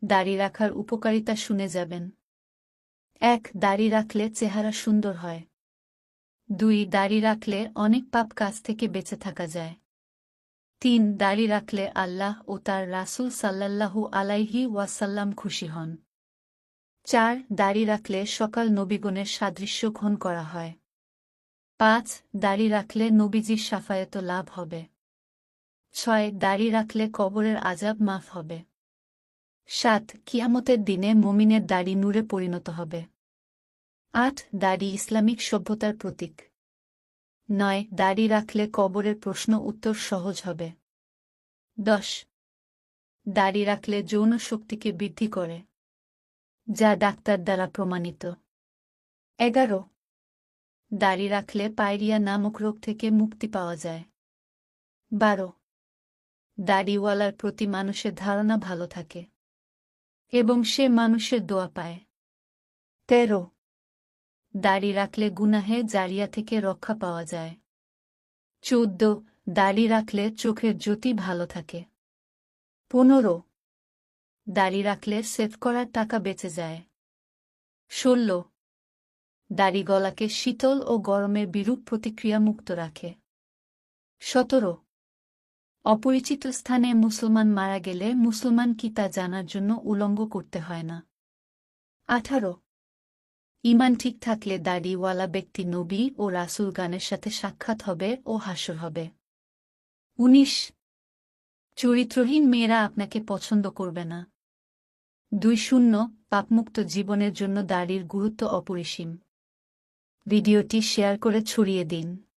দাড়ি রাখার উপকারিতা শুনে যাবেন। ১. দাড়ি রাখলে চেহারা সুন্দর হয়। ২. দাড়ি রাখলে অনেক পাপ কাজ থেকে বেঁচে থাকা যায়। ৩. দাড়ি রাখলে আল্লাহ ও তার রাসূল সাল্লাল্লাহু আলাইহি ওয়াসাল্লাম খুশি হন। ৪. দাড়ি রাখলে সকাল নবীগণের সাদৃশ্য গ্রহণ করা হয়। ৫. দাড়ি রাখলে নবীজির শাফায়াত লাভ হবে। ৬. দাড়ি রাখলে কবরের আযাব মাফ হবে। ৭. কিয়ামতের দিনে মুমিনের দাড়ি নূরে পরিণত হবে। ৮. দাড়ি ইসলামিক সভ্যতার প্রতীক। ৯. দাড়ি রাখলে কবরের প্রশ্ন উত্তর সহজ হবে। ১০. দাড়ি রাখলে যৌন শক্তিকে বৃদ্ধি করে, যা ডাক্তার দ্বারা প্রমাণিত। ১১. দাড়ি রাখলে পায়রিয়া নামক রোগ থেকে মুক্তি পাওয়া যায়। ১২. দাড়িওয়ালার প্রতি মানুষের ধারণা ভালো থাকে এবং সে মানুষের দোয়া পায়। ১৩. দাড়ি রাখলে গুনাহে জারিয়া থেকে রক্ষা পাওয়া যায়। ১৪. দাড়ি রাখলে চোখের জ্যোতি ভালো থাকে। ১৫. দাড়ি রাখলে সেভ করার টাকা বেঁচে যায়। ১৬. দাড়ি গলাকে শীতল ও গরমের বিরূপ প্রতিক্রিয়া মুক্ত রাখে। ১৭. অপরিচিত স্থানে মুসলমান মারা গেলে মুসলমান কি তা জানার জন্য উলঙ্গ করতে হয় না। ১৮. ঈমান ঠিক থাকলে দাড়িওয়ালা ব্যক্তি নবী ও রাসূলগণের সাথে সাক্ষাৎ হবে ও হাসর হবে। ১৯. চরিত্রহীন মেয়েরা আপনাকে পছন্দ করবে না। ২. পাপমুক্ত জীবনের জন্য দাড়ির গুরুত্ব অপরিসীম। ভিডিওটি শেয়ার করে ছড়িয়ে দিন।